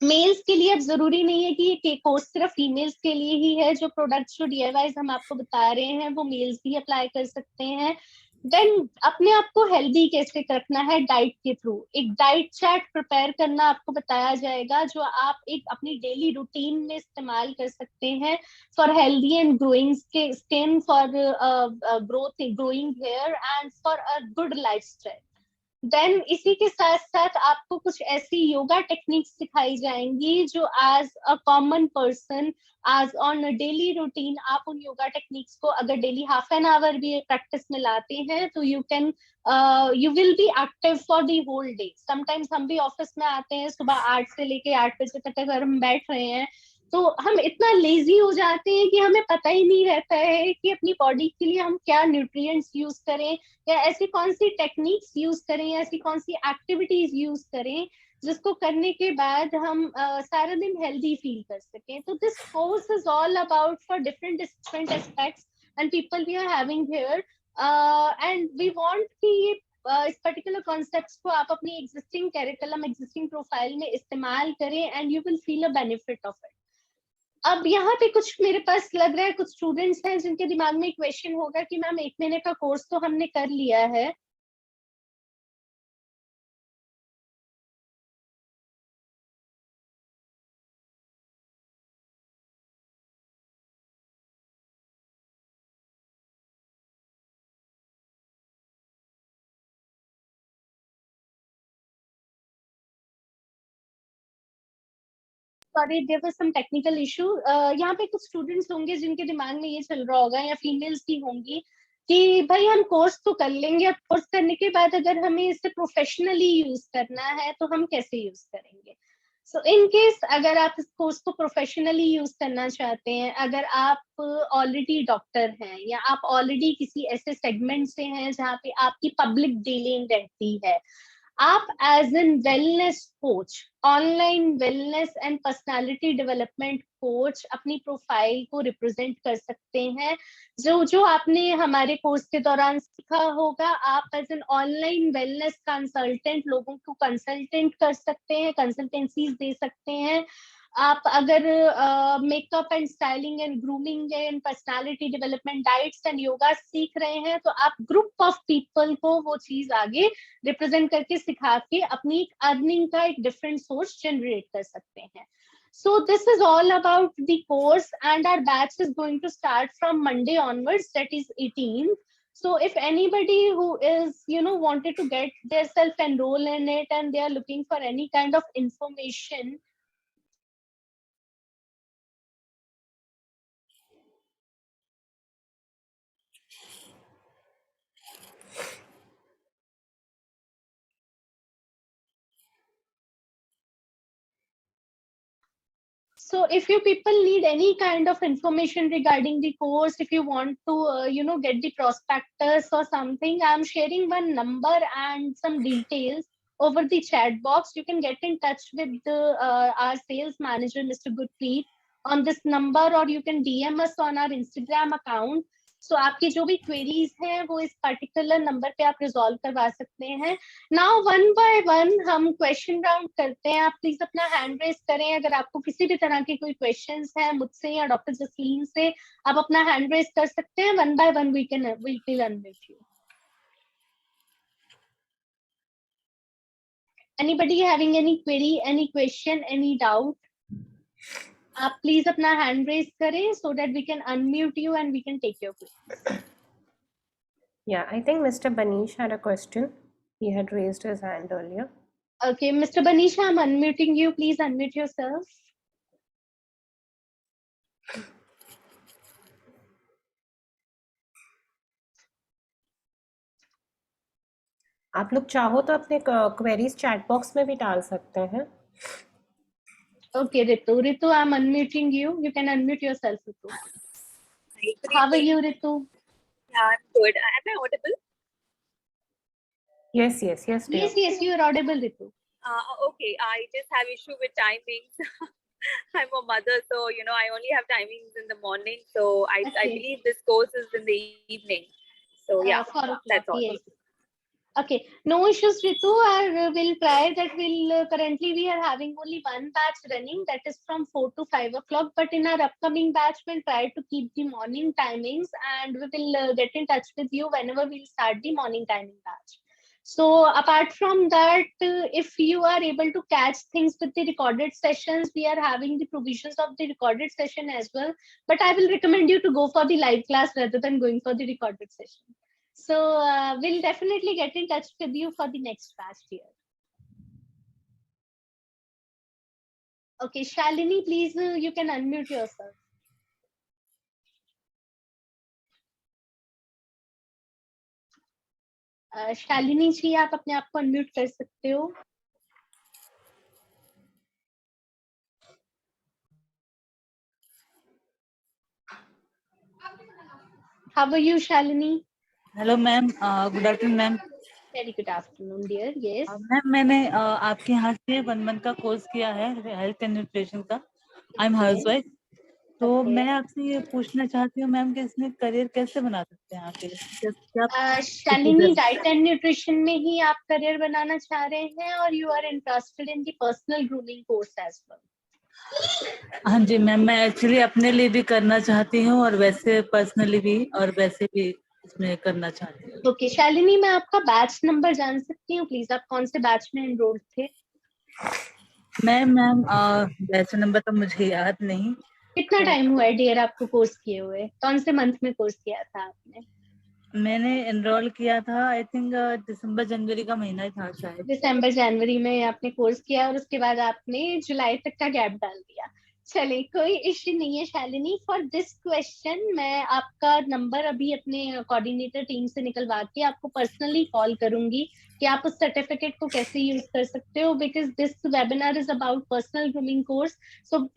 Males के लिए अब जरूरी नहीं है कि ये कोर्स सिर्फ फीमेल्स के लिए ही है। जो प्रोडक्ट्स, जो DIYs हम आपको बता रहे हैं वो मेल्स भी अप्लाई कर सकते हैं। देन अपने आप को हेल्दी कैसे रखना है, डाइट के थ्रू एक डाइट चार्ट प्रिपेयर करना आपको बताया जाएगा, जो आप एक अपनी डेली रूटीन में इस्तेमाल कर सकते हैं for healthy and growing skin, for growing hair and for a good lifestyle. Then इसी के साथ साथ आपको कुछ ऐसी योगा टेक्निक्स सिखाई जाएंगी जो एज अ कॉमन पर्सन, आज ऑन डेली रूटीन, आप उन योगा टेक्निक्स को अगर डेली हाफ एन आवर भी प्रैक्टिस में लाते हैं तो you will be active for the whole day. Sometimes हम भी ऑफिस में आते हैं, सुबह 8 से लेके 8 बजे तक अगर हम बैठ रहे हैं तो हम इतना लेजी हो जाते हैं कि हमें पता ही नहीं रहता है कि अपनी बॉडी के लिए हम क्या न्यूट्रिएंट्स यूज करें, या ऐसी कौन सी टेक्निक्स यूज करें, या ऐसी कौन सी एक्टिविटीज यूज करें जिसको करने के बाद हम सारा दिन हेल्दी फील कर सकें. तो this course is all about for different different aspects and people we are having here, and we want कि ये इस पर्टिकुलर कॉन्सेप्ट्स को आप अपनी एग्जिस्टिंग कैरिकुलम, एग्जिस्टिंग प्रोफाइल में इस्तेमाल करें and you will feel a benefit of it. अब यहाँ पे कुछ मेरे पास लग रहा है कुछ स्टूडेंट्स हैं जिनके दिमाग में एक क्वेश्चन होगा कि मैम 1 महीने का कोर्स तो हमने कर लिया है, sorry there was some technical issue. यहाँ पे कुछ स्टूडेंट्स होंगे जिनके दिमाग में ये चल रहा होगा, या फीमेल्स भी होंगी, कि भाई हम कोर्स तो कर लेंगे, अब कोर्स करने के बाद अगर हमें इसे प्रोफेशनली यूज करना है तो हम कैसे यूज करेंगे. सो इन केस अगर आप इस कोर्स को प्रोफेशनली यूज करना चाहते हैं, अगर आप ऑलरेडी डॉक्टर हैं या आप ऑलरेडी किसी ऐसे सेगमेंट से हैं जहाँ पे आपकी पब्लिक डीलिंग रहती है, आप as an wellness coach, online wellness and personality development coach अपनी प्रोफाइल को रिप्रेजेंट कर सकते हैं. जो जो आपने हमारे कोर्स के दौरान सीखा होगा, आप as an online wellness consultant लोगों को कंसल्टेंट कर सकते हैं, कंसल्टेंसीज दे सकते हैं. आप अगर makeup and styling and grooming and personality development, diets and yoga सीख रहे हैं, तो आप ग्रुप ऑफ पीपल को वो चीज आगे रिप्रेजेंट करके सिखा के अपनी अर्निंग का एक डिफरेंट सोर्स जनरेट कर सकते हैं. So this is all about the course, and our batch is going to start from Monday onwards, that is 18th. So if anybody who is, wanted to get their self enroll in it and they are looking for any kind of information. So if you people need any kind of information regarding the course, if you want to, get the prospectus or something, I'm sharing one number and some details over the chat box. You can get in touch with our sales manager, Mr. Gurpreet, on this number, or you can DM us on our Instagram account. So आपकी जो भी queries हैं वो इस particular number पे आप resolve करवा सकते हैं. नाउ वन बाय वन हम क्वेश्चन राउंड करते हैं. आप प्लीज अपना हैंड रेस करें अगर आपको किसी भी तरह के कोई क्वेश्चंस हैं मुझसे या डॉक्टर जसलीन से. आप अपना हैंड रेस कर सकते हैं. One by one we will unmute you. Anybody having any query, any question, any doubt, आप प्लीज अपना हैंड रेस करें so that we can unmute you and we can take your questions. Yeah, I think Mr. Banish had a question. He had raised his hand earlier. Okay, Mr. Banisha, I'm unmuting you. Please unmute yourself. आप लोग चाहो तो अपने queries chat box में भी डाल सकते हैं. Okay, Ritu. Ritu, I'm unmuting you. You can unmute yourself, Ritu. Hi, good How are evening. you, Ritu? Yeah, I'm good. Am I audible? Yes, yes, yes, dear. Yes, you are audible, Ritu. Okay. I just have issue with timings. I'm a mother, so I only have timings in the morning. So I Okay. believe this course is in the evening. So yeah, 4 o'clock. that's all. Yes. Okay, no issues, Ritu. We'll try that. Currently we are having only one batch running, that is from 4 to 5 o'clock. But in our upcoming batch, we'll try to keep the morning timings, and we will get in touch with you whenever we'll start the morning timing batch. So apart from that, if you are able to catch things with the recorded sessions, we are having the provisions of the recorded session as well. But I will recommend you to go for the live class rather than going for the recorded session. So we'll definitely get in touch with you for the next batch here. Okay, Shalini, please, you can unmute yourself. Shalini जी, आप अपने आप को unmute कर सकते हो. How are you, Shalini? Hello ma'am, good afternoon ma'am. Very good afternoon, dear. Yes. Ma'am मैंने आपके यहाँ से 1 मंथ का कोर्स किया है हेल्थ एंड न्यूट्रिशन का। I am housewife. तो Okay. मैं आपसे ये पूछना चाहती हूँ मैम कि इसमें करियर कैसे बना सकते हैं आके, क्या शालिनी, डाइट एंड न्यूट्रिशन में ही आप करियर बनाना चाह रहे हैं और you are interested in the personal grooming course as well? हाँ जी मैम, मैं एक्चुअली अपने लिए भी करना चाहती हूँ और वैसे पर्सनली भी और वैसे भी इसमें करना चाहती हूँ। ओके शालिनी, मैं आपका बैच नंबर जान सकती हूँ प्लीज? आप कौन से बैच में एनरोल थे? मैम बैच नंबर तो मुझे याद नहीं। कितना टाइम हुआ है डियर आपको कोर्स किए हुए? कौन से मंथ में कोर्स किया था आपने? मैंने एनरोल किया था आई थिंक दिसंबर जनवरी का महीना ही था शायद। दिसंबर जनवरी में आपने कोर्स किया और उसके बाद आपने जुलाई तक का गैप डाल दिया। चलिए, कोई इश्यू नहीं है शालिनी। फॉर दिस क्वेश्चन मैं आपका नंबर अभी अपने कोऑर्डिनेटर टीम से निकलवा के आपको पर्सनली कॉल करूंगी कि आप उस सर्टिफिकेट को कैसे यूज कर सकते हो, because this webinar is about personal grooming course. So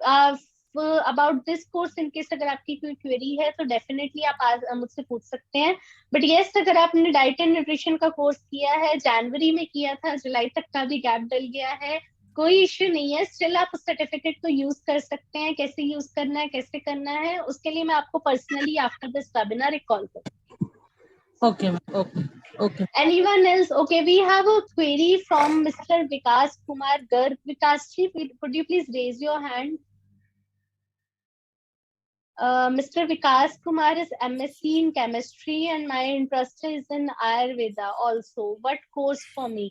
about this course in case अगर आपकी कोई क्वेरी है तो डेफिनेटली आप आज मुझसे पूछ सकते हैं। बट यस, अगर आपने डाइट एंड न्यूट्रिशन का कोर्स किया है, जनवरी में किया था, जुलाई तक का भी गैप डल गया है, कोई इश्यू नहीं है। स्टिल आप उस सर्टिफिकेट को यूज कर सकते हैं। कैसे यूज करना है, कैसे करना है, उसके लिए मैं आपको पर्सनली आफ्टर दिस वेबिनार एक कॉल करूंगी। Okay okay. Anyone else? Okay, we have a query from Mr. Vikas Kumar Garg. Vikas ji, could you please raise your hand? Mr. Vikas Kumar is MSc in chemistry and my interest is in Ayurveda also. What course for me?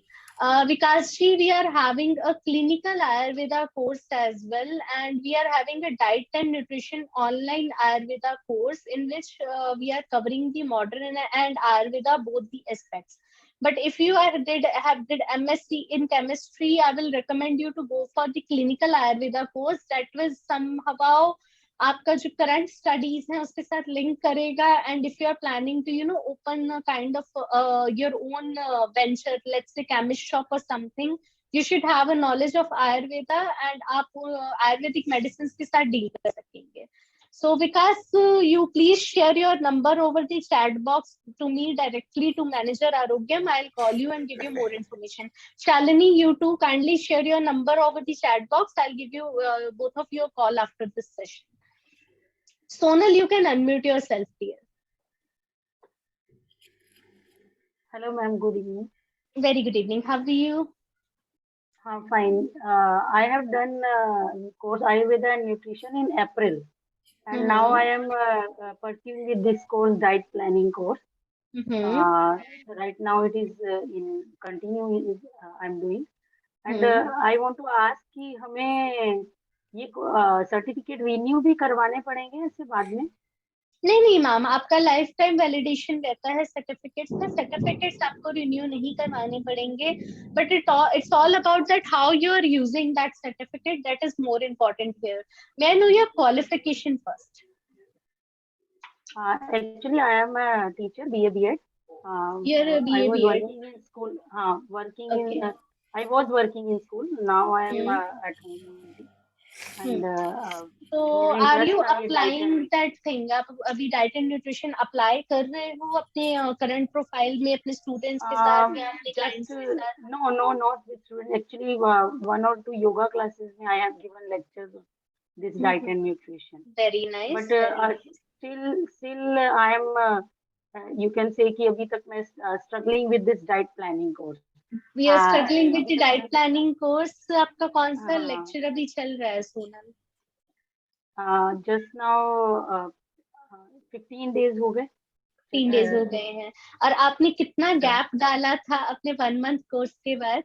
Vikas ji, we are having a clinical Ayurveda course as well, and we are having a diet and nutrition online Ayurveda course in which we are covering the modern and Ayurveda, both the aspects. But if you did MSc in chemistry, I will recommend you to go for the clinical Ayurveda course. That was somehow आपका जो current studies है उसके साथ link करेगा। And if you are planning to open kind of your own venture, let's say chemist shop और something, you should have a knowledge of Ayurveda and आप Ayurvedic medicine के साथ डील कर सकेंगे। So Vikas, you please share your number over the chat box to me directly to Manager Arogyam. I'll call you and give you more information. Shalini, you too kindly share your number over the chat box. I'll give you both of you a call after this session. Sonal, you can unmute yourself, dear. Hello, ma'am. Good evening. Very good evening. How are you? Fine. I have done course Ayurveda and Nutrition in April, and now I am pursuing with this course diet planning course. Right now it is in continuing. I'm doing, and I want to ask कि हमें ये certificate renew भी करवाने पड़ेंगे इससे बाद में? नहीं मैम, आपका लाइफ टाइम वैलिडेशन रहता है सर्टिफिकेट्स का। सर्टिफिकेट्स आपको रिन्यू नहीं करवाने पड़ेंगे, but it's all about that how you are using that certificate, that is more important here. May I know your qualification first? Actually, I am a teacher, BA B.Ed. You're a BA I was B.Ed. working in school. I was working in school. Now I am at home. And so are you applying that thing? आप अभी diet and nutrition apply कर रहे हो अपने current profile में अपने students के साथ या अपने क्लाइंट्स के साथ? No, not with students. Actually, 1 or 2 yoga classes में I have given lectures on this diet and nutrition. Very nice. But still I am you can say कि अभी तक मैं struggling with this diet planning course. We are struggling with the diet planning course. आपका कौन सा lecture अभी चल रहा है सोनल? Just now 15 days हो गए। 3 डेज हो गए हैं। और आपने कितना गैप डाला था अपने 1 मंथ कोर्स के बाद?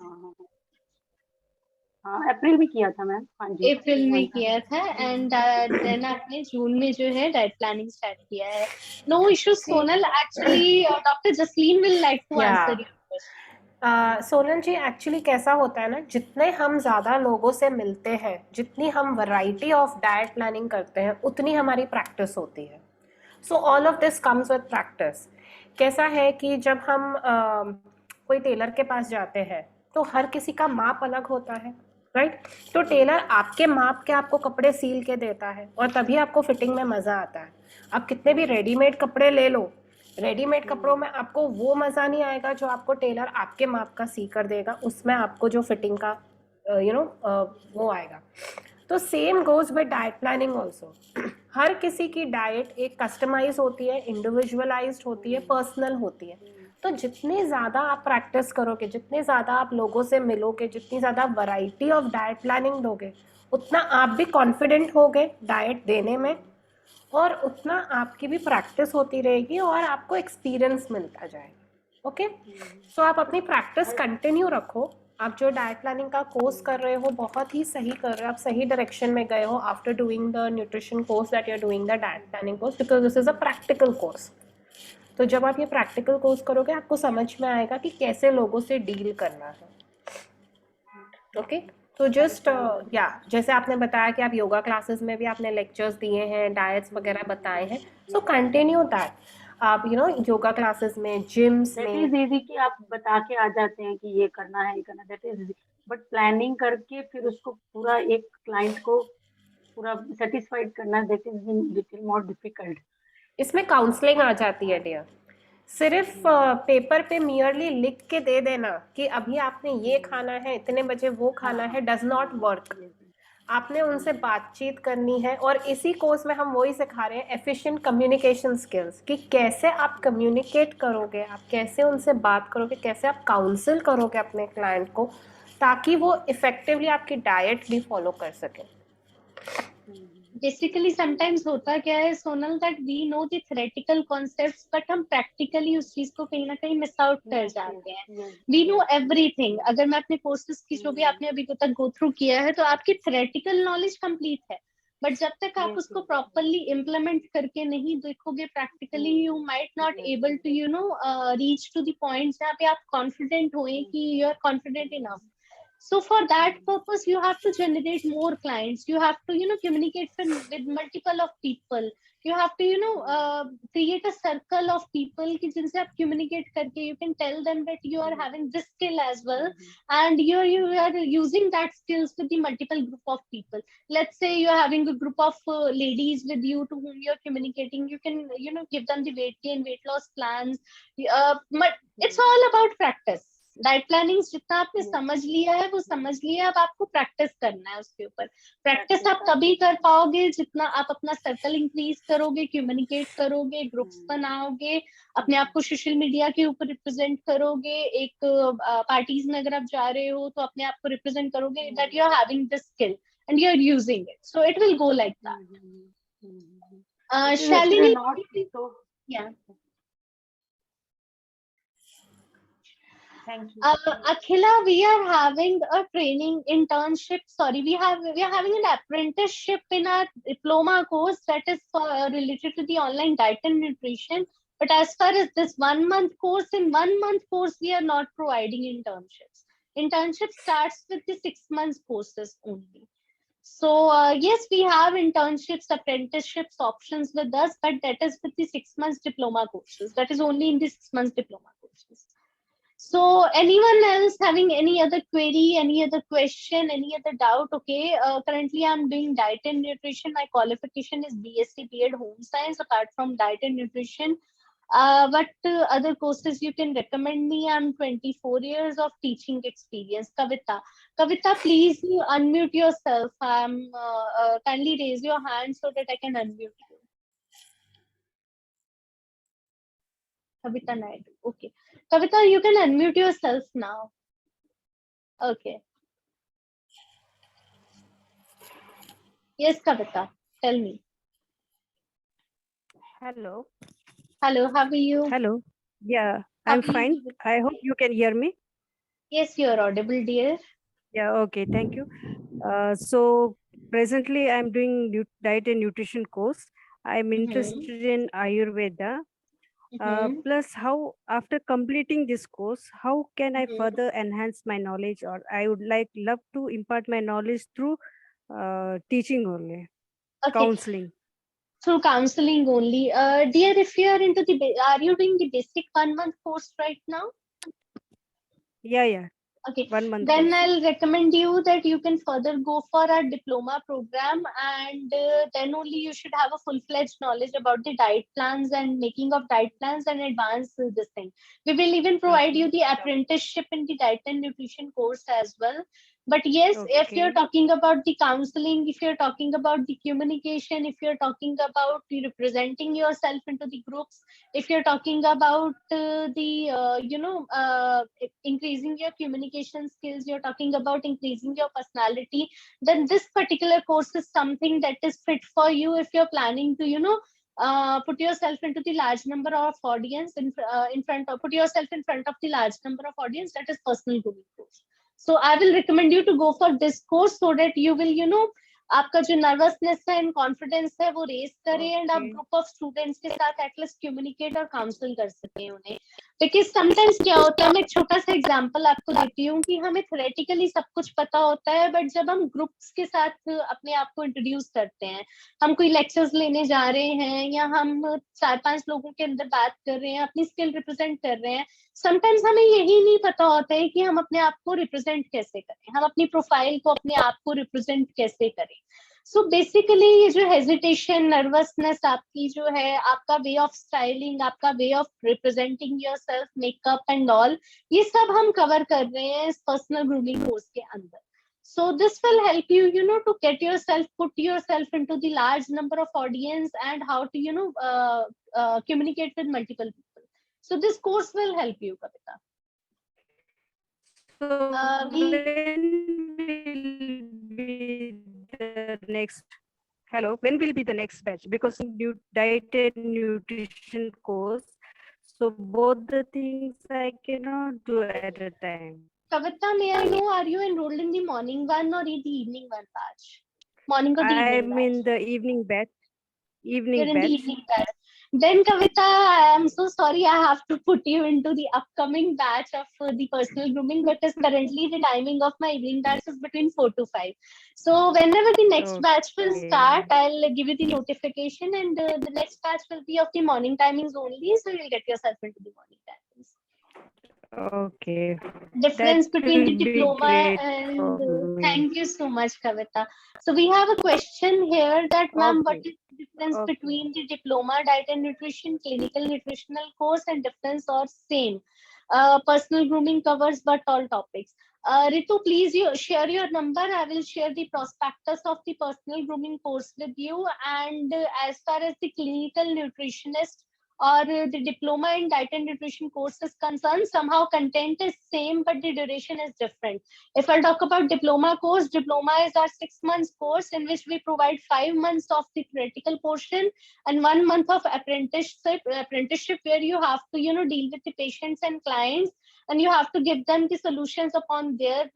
अप्रैल में किया था मैम। हाँ जी, अप्रैल में किया था एंड देन आपने जून में जो है डाइट प्लानिंग स्टार्ट किया है। No issue Sonal. Actually doctor Jasleen will like to answer your question. Sonal ji, actually कैसा होता है ना, जितने हम ज़्यादा लोगों से मिलते हैं, जितनी हम वैरायटी ऑफ डाइट प्लानिंग करते हैं, उतनी हमारी प्रैक्टिस होती है। So all of this comes with practice. कैसा है कि जब हम कोई टेलर के पास जाते हैं तो हर किसी का माप अलग होता है, राइट? तो टेलर आपके माप के आपको कपड़े सील के देता है और तभी आपको फिटिंग में मजा आता है। आप कितने भी रेडीमेड कपड़े ले लो, रेडीमेड कपड़ों में आपको वो मजा नहीं आएगा जो आपको टेलर आपके माप का सी कर देगा, उसमें आपको जो फिटिंग का वो आएगा। तो same goes with diet planning also. हर किसी की डाइट एक कस्टमाइज होती है, इंडिविजुअलाइज्ड होती है, पर्सनल होती है। तो जितने ज़्यादा आप प्रैक्टिस करोगे, जितने ज़्यादा आप लोगों से मिलोगे, जितनी ज़्यादा वैरायटी ऑफ डाइट प्लानिंग दोगे, उतना आप भी कॉन्फिडेंट होगे डाइट देने में, और उतना आपकी भी प्रैक्टिस होती रहेगी और आपको एक्सपीरियंस मिलता जाएगा। ओके, सो आप अपनी प्रैक्टिस कंटिन्यू रखो। आप जो डाइट प्लानिंग का कोर्स कर रहे हो बहुत ही सही कर रहे हो, आप सही डायरेक्शन में गए हो after doing the nutrition course that you are doing the diet planning course, because this is a practical course. तो जब आप ये प्रैक्टिकल कोर्स करोगे आपको समझ में आएगा कि कैसे लोगों से डील करना है। ओके, तो जस्ट जैसे आपने बताया कि आप योगा क्लासेस में भी आपने लेक्चर्स दिए हैं, डाइट्स वगैरह बताए हैं, सो कंटिन्यू दैट। आप योगा क्लासेस में, जिम्स में, दैट इज इजी कि आप बता के आ जाते हैं कि ये करना है, ये करना, that is easy. But planning करके फिर उसको पूरा एक क्लाइंट को पूरा सेटिस्फाइड करना, that is little more difficult. इसमें काउंसलिंग आ जाती है डियर। सिर्फ पेपर पे मियरली लिख के दे देना कि अभी आपने ये खाना है, इतने बजे वो खाना है, डज नॉट वर्क। आपने उनसे बातचीत करनी है, और इसी कोर्स में हम वही सिखा रहे हैं, एफिशिएंट कम्युनिकेशन स्किल्स, कि कैसे आप कम्युनिकेट करोगे, आप कैसे उनसे बात करोगे, कैसे आप काउंसिल करोगे अपने क्लाइंट को, ताकि वो इफेक्टिवली आपकी डाइट भी फॉलो कर सके। बेसिकली समटाइम्स होता क्या है Sonal, that we know the theoretical concepts but हम प्रैक्टिकली उस चीज को कहीं ना कहीं मिस आउट कर जाते हैं। वी नो एवरीथिंग, अगर मैं अपने कोर्सेज की जो भी आपने अभी तक गो थ्रू किया है तो आपकी थ्योरेटिकल नॉलेज कंप्लीट है, बट जब तक आप उसको प्रॉपरली इम्प्लीमेंट करके नहीं देखोगे practically, you might not able to reach to the point जहाँ पे आप कॉन्फिडेंट होए कि you are confident enough. So for that purpose, you have to generate more clients. You have to, communicate with multiple of people. You have to, create a circle of people कि जिनसे आप communicate करके you can tell them that you are having this skill as well, and you are using that skills with the multiple group of people. Let's say you are having a group of ladies with you to whom you are communicating. You can, give them the weight gain, weight loss plans. But it's all about practice. Diet planning जितना आपने समझ लिया है वो समझ लिया, अब आपको प्रैक्टिस करना है उसके ऊपर। प्रैक्टिस आप तभी कर पाओगे जितना आप अपना सर्कल इंक्रीज करोगे, कम्युनिकेट करोगे, ग्रुप्स बनाओगे, अपने आप को सोशल मीडिया के ऊपर रिप्रेजेंट करोगे, एक पार्टीज में अगर आप जा रहे हो तो अपने आप को रिप्रेजेंट करोगे that you are having this skill and you are using it, so it will go like that. Shalini, yeah. Thank you. Akhila, we are having a training internship. Sorry, we are having an apprenticeship in our diploma course that is related to the online diet and nutrition. But as far as this 1 month course, in 1 month course, we are not providing internships. Internship starts with the 6 months courses only. So yes, we have internships, apprenticeships options with us, but that is with the 6 months diploma courses. That is only in the 6 months diploma courses. So anyone else having any other query, any other question, any other doubt? Okay, currently I'm doing diet and nutrition. My qualification is BSc B.Ed Home Science apart from diet and nutrition. But other courses you can recommend me. I'm 24 years of teaching experience. Kavita, please you unmute yourself. Kindly raise your hand so that I can unmute you. Kavita Naidu. Okay. Kavita, you can unmute yourself now. Okay. Yes, Kavita, tell me. Hello. Hello, how are you? Hello. Yeah, I'm fine. I hope you can hear me. Yes, you are audible, dear. Yeah, okay, thank you. So presently I'm doing diet and nutrition course. I'm interested in Ayurveda. Plus, how after completing this course, how can I further enhance my knowledge, or I would love to impart my knowledge through teaching only, counseling. Through counseling only. Dear, if you are are you doing the basic 1 month course right now? Yeah. Okay, 1 month then course. I'll recommend you that you can further go for our diploma program, and then only you should have a full-fledged knowledge about the diet plans and making of diet plans and advance this thing. We will even provide you the apprenticeship in the diet and nutrition course as well. But yes, if you're Okay. talking about the counseling, if you're talking about the communication, if you're talking about the representing yourself into the groups, if you're talking about increasing your communication skills, you're talking about increasing your personality, then this particular course is something that is fit for you if you're planning to put yourself into the large number of audience put yourself in front of the large number of audience. That is personal grooming course. So I will recommend you to go for this course so that you will आपका जो nervousness है and confidence है वो race करे and आप group of students के साथ at least communicate और काउंसिल कर सके उन्हें. बिकॉज समटाइम्स क्या होता है, मैं एक छोटा सा एग्जांपल आपको देती हूँ कि हमें थ्योरेटिकली सब कुछ पता होता है, बट जब हम ग्रुप्स के साथ अपने आप को इंट्रोड्यूस करते हैं, हम कोई लेक्चर्स लेने जा रहे हैं या हम 4-5 लोगों के अंदर बात कर रहे हैं, अपनी स्किल रिप्रेजेंट कर रहे हैं, समटाइम्स हमें यही नहीं पता होता है कि हम अपने आप को रिप्रेजेंट कैसे करें, हम अपनी प्रोफाइल को अपने आप को रिप्रेजेंट कैसे करें. सो बेसिकली ये जो हेजिटेशन, नर्वसनेस आपकी जो है, आपका वे ऑफ स्टाइलिंग, आपका way of representing yourself, makeup and all, ये सब हम कवर कर रहे हैं इस पर्सनल ग्रूमिंग कोर्स के अंदर. So this will help you, to get yourself, put yourself into the large number of audience and how to, communicate with multiple people. So this course will help you, Kavita. So when will be the next? Hello, when will be the next batch? Because new diet and nutrition course, so both the things I cannot do at a time. Kavita, may I know, are you enrolled in the morning one or in the evening one batch? Morning or the evening I'm in batch? the evening batch. You're Evening in the batch. evening batch. Then Kavita, I am so sorry, I have to put you into the upcoming batch of the personal grooming, because currently the timing of my evening batch is between 4 to 5. So whenever the next batch will start, I'll give you the notification, and the next batch will be of the morning timings only, so you'll get yourself into the morning timings. Okay. Difference That between the will be diploma great and for me. thank you so much, Kavita. So we have a question here that, ma'am, what Okay. is the difference Okay. between the diploma diet and nutrition, clinical nutritional course, and difference or same? Personal grooming covers but all topics. Ritu, please you share your number. I will share the prospectus of the personal grooming course with you. And as far as the clinical nutritionist or the diploma in diet and nutrition course is concerned, somehow content is same, but the duration is different. If I talk about diploma course, diploma is our 6 months course in which we provide 5 months of the theoretical portion and 1 month of apprenticeship where you have to, deal with the patients and clients, and you have to give them the solutions upon their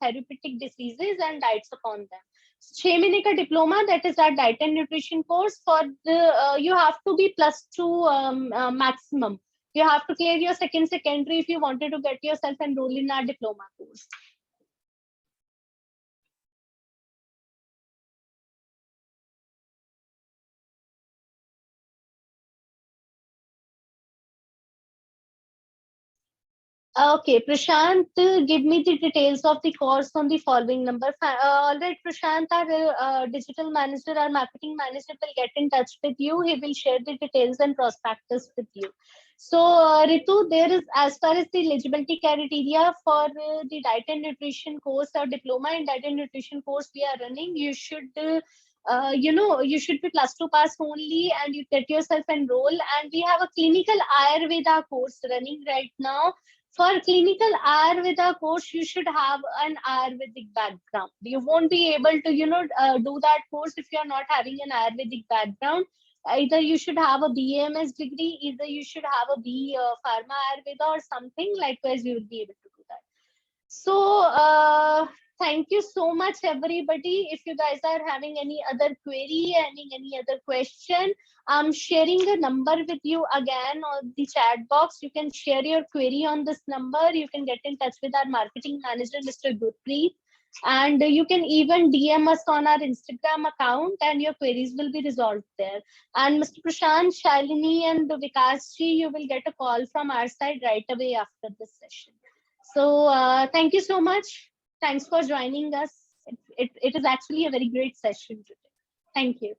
therapeutic diseases and diets upon them. 6 महीने का diploma, that is our diet and nutrition course. For the you have to be +2 maximum. You have to clear your secondary if you wanted to get yourself enrolled in our diploma course. Okay, Prashant, give me the details of the course on the following number. All right, Prashant, our digital manager, our marketing manager will get in touch with you. He will share the details and prospectus with you. So, Ritu, there is, as far as the eligibility criteria for the diet and nutrition course or diploma in diet and nutrition course we are running, you should you should be +2 pass only and you get yourself enrolled. And we have a clinical Ayurveda course running right now. For clinical Ayurveda course, you should have an Ayurvedic background. You won't be able to, do that course if you're not having an Ayurvedic background. Either you should have a BAMS degree, either you should have a B Pharma Ayurveda or something. Likewise, you will be able to do that. So, thank you so much, everybody. If you guys are having any other query, any other question, I'm sharing the number with you again on the chat box. You can share your query on this number. You can get in touch with our marketing manager, Mr. Gurpreet. And you can even DM us on our Instagram account and your queries will be resolved there. And Mr. Prashant, Shalini and Vikas ji, you will get a call from our side right away after this session. So thank you so much. Thanks for joining us. It is actually a very great session today. Thank you.